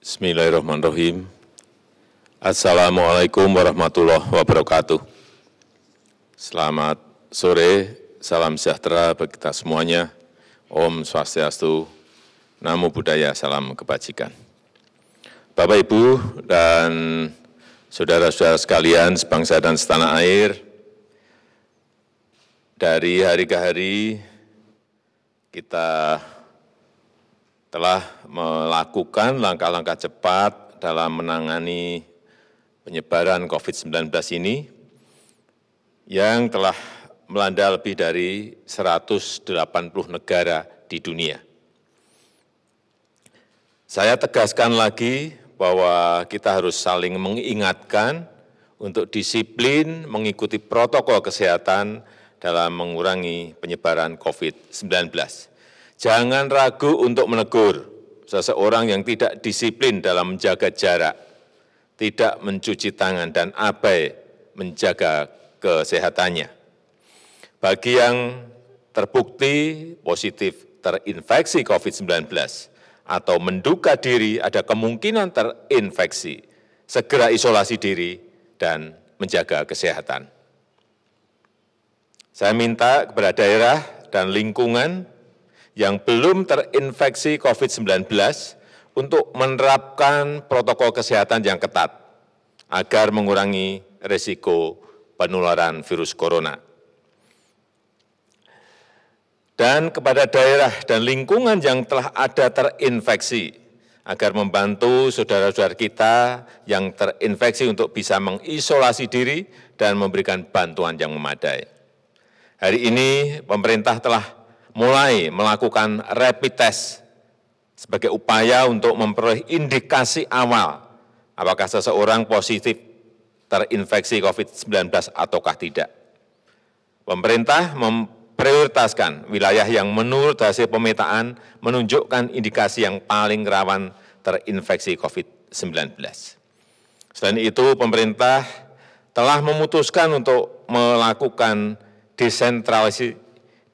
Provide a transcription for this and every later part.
Bismillahirrahmanirrahim. Assalamualaikum warahmatullahi wabarakatuh. Selamat sore, salam sejahtera bagi kita semuanya. Om Swastiastu, Namo Buddhaya, salam kebajikan. Bapak, Ibu, dan saudara-saudara sekalian sebangsa dan setanah air, dari hari ke hari kita telah melakukan langkah-langkah cepat dalam menangani penyebaran COVID-19 ini yang telah melanda lebih dari 180 negara di dunia. Saya tegaskan lagi bahwa kita harus saling mengingatkan untuk disiplin mengikuti protokol kesehatan dalam mengurangi penyebaran COVID-19. Jangan ragu untuk menegur seseorang yang tidak disiplin dalam menjaga jarak, tidak mencuci tangan, dan abai menjaga kesehatannya. Bagi yang terbukti positif terinfeksi COVID-19 atau menduga diri ada kemungkinan terinfeksi, segera isolasi diri dan menjaga kesehatan. Saya minta kepada daerah dan lingkungan yang belum terinfeksi COVID-19 untuk menerapkan protokol kesehatan yang ketat agar mengurangi risiko penularan virus corona. Dan kepada daerah dan lingkungan yang telah ada terinfeksi, agar membantu saudara-saudara kita yang terinfeksi untuk bisa mengisolasi diri dan memberikan bantuan yang memadai. Hari ini pemerintah telah mulai melakukan rapid test sebagai upaya untuk memperoleh indikasi awal apakah seseorang positif terinfeksi COVID-19 ataukah tidak. Pemerintah memprioritaskan wilayah yang menurut hasil pemetaan menunjukkan indikasi yang paling rawan terinfeksi COVID-19. Selain itu, pemerintah telah memutuskan untuk melakukan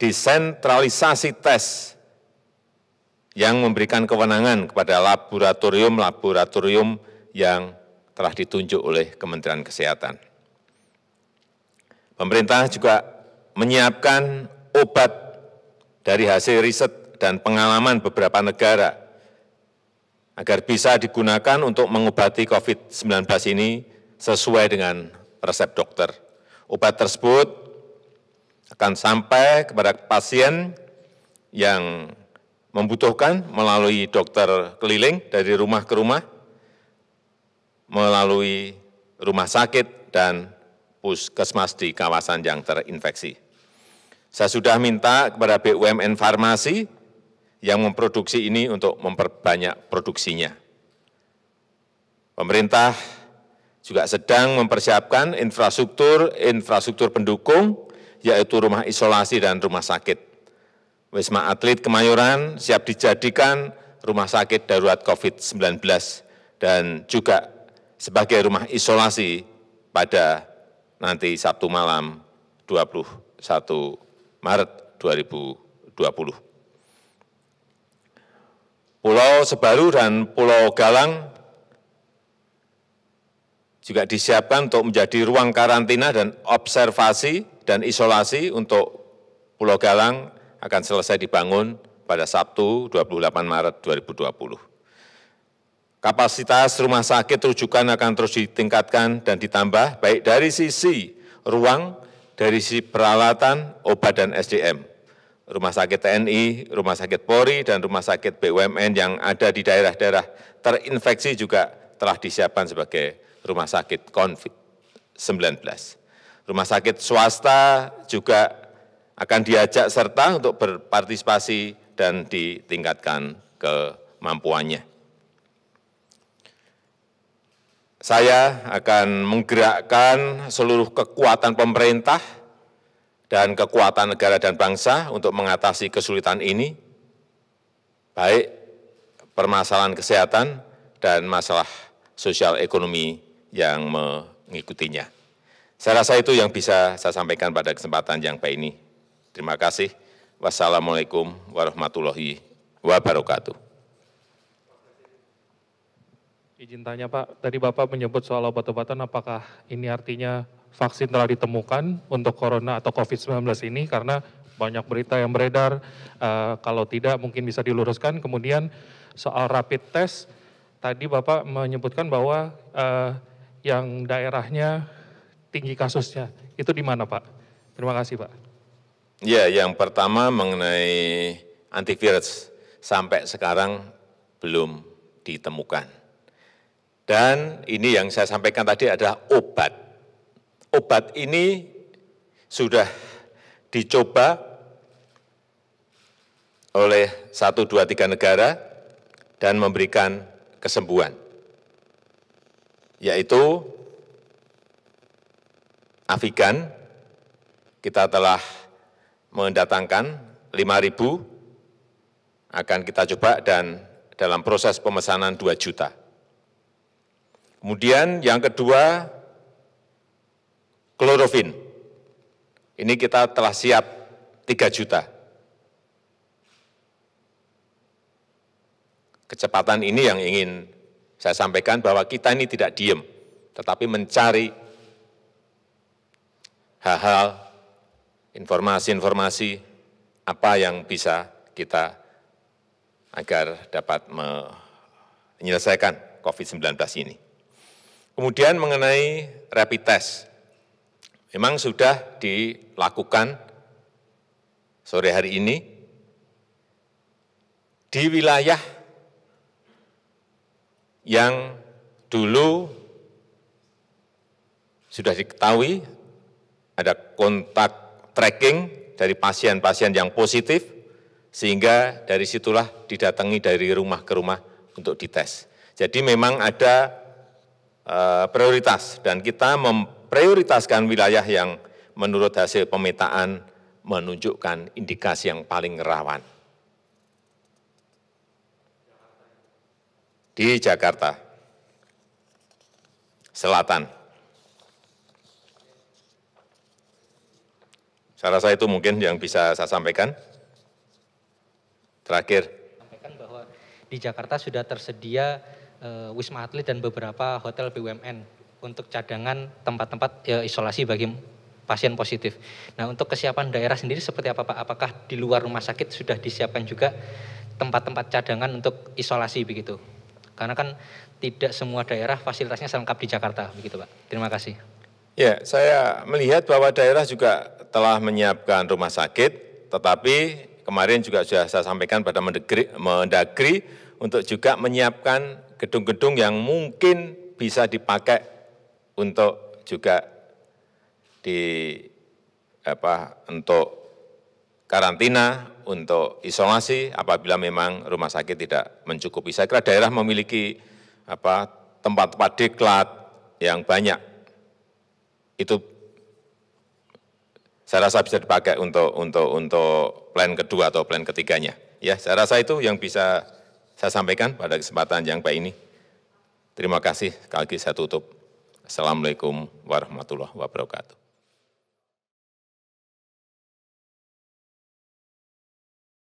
desentralisasi tes yang memberikan kewenangan kepada laboratorium-laboratorium yang telah ditunjuk oleh Kementerian Kesehatan. Pemerintah juga menyiapkan obat dari hasil riset dan pengalaman beberapa negara agar bisa digunakan untuk mengobati COVID-19 ini sesuai dengan resep dokter. Obat tersebut akan sampai kepada pasien yang membutuhkan melalui dokter keliling dari rumah ke rumah, melalui rumah sakit dan puskesmas di kawasan yang terinfeksi. Saya sudah minta kepada BUMN farmasi yang memproduksi ini untuk memperbanyak produksinya. Pemerintah juga sedang mempersiapkan infrastruktur pendukung, yaitu rumah isolasi dan rumah sakit. Wisma Atlet Kemayoran siap dijadikan rumah sakit darurat COVID-19 dan juga sebagai rumah isolasi pada nanti Sabtu malam 21 Maret 2020. Pulau Sebaru dan Pulau Galang juga disiapkan untuk menjadi ruang karantina dan observasi dan isolasi. Untuk Pulau Galang akan selesai dibangun pada Sabtu 28 Maret 2020. Kapasitas rumah sakit rujukan akan terus ditingkatkan dan ditambah baik dari sisi ruang, dari sisi peralatan, obat, dan SDM. Rumah sakit TNI, rumah sakit Polri, dan rumah sakit BUMN yang ada di daerah-daerah terinfeksi juga telah disiapkan sebagai rumah sakit COVID-19. Rumah sakit swasta juga akan diajak serta untuk berpartisipasi dan ditingkatkan kemampuannya. Saya akan menggerakkan seluruh kekuatan pemerintah dan kekuatan negara dan bangsa untuk mengatasi kesulitan ini, baik permasalahan kesehatan dan masalah sosial ekonomi yang mengikutinya. Saya rasa itu yang bisa saya sampaikan pada kesempatan yang baik ini. Terima kasih. Wassalamualaikum warahmatullahi wabarakatuh. Izin tanya Pak, tadi Bapak menyebut soal obat-obatan, apakah ini artinya vaksin telah ditemukan untuk corona atau COVID-19 ini? Karena banyak berita yang beredar, kalau tidak mungkin bisa diluruskan. Kemudian soal rapid test, tadi Bapak menyebutkan bahwa yang daerahnya tinggi kasusnya, itu di mana Pak? Terima kasih Pak. Ya, yang pertama mengenai antivirus, sampai sekarang belum ditemukan. Dan ini yang saya sampaikan tadi adalah obat. Obat ini sudah dicoba oleh 1, 2, 3 negara dan memberikan kesembuhan, yaitu Avigan, kita telah mendatangkan 5.000, akan kita coba dan dalam proses pemesanan 2 juta. Kemudian yang kedua, klorofin. Ini kita telah siap 3 juta. Kecepatan ini yang ingin saya sampaikan bahwa kita ini tidak diem, tetapi mencari hal-hal, informasi-informasi apa yang bisa kita agar dapat menyelesaikan COVID-19 ini. Kemudian mengenai rapid test, memang sudah dilakukan sore hari ini di wilayah yang dulu sudah diketahui ada kontak tracking dari pasien-pasien yang positif, sehingga dari situlah didatangi dari rumah ke rumah untuk dites. Jadi memang ada prioritas dan kita memprioritaskan wilayah yang menurut hasil pemetaan menunjukkan indikasi yang paling rawan. Di Jakarta Selatan. Saya rasa itu mungkin yang bisa saya sampaikan. Terakhir. Sampaikan bahwa di Jakarta sudah tersedia Wisma Atlet dan beberapa hotel BUMN untuk cadangan tempat-tempat isolasi bagi pasien positif. Nah, untuk kesiapan daerah sendiri seperti apa Pak? Apakah di luar rumah sakit sudah disiapkan juga tempat-tempat cadangan untuk isolasi begitu? Karena kan tidak semua daerah fasilitasnya selengkap di Jakarta begitu Pak. Terima kasih. Ya, saya melihat bahwa daerah juga telah menyiapkan rumah sakit, tetapi kemarin juga sudah saya sampaikan pada Mendagri untuk juga menyiapkan gedung-gedung yang mungkin bisa dipakai untuk juga untuk karantina, untuk isolasi apabila memang rumah sakit tidak mencukupi. Saya kira daerah memiliki tempat-tempat diklat yang banyak. Itu saya rasa bisa dipakai untuk plan kedua atau plan ketiganya. Ya, saya rasa itu yang bisa saya sampaikan pada kesempatan yang baik ini. Terima kasih. Sekali lagi saya tutup. Assalamualaikum warahmatullahi wabarakatuh.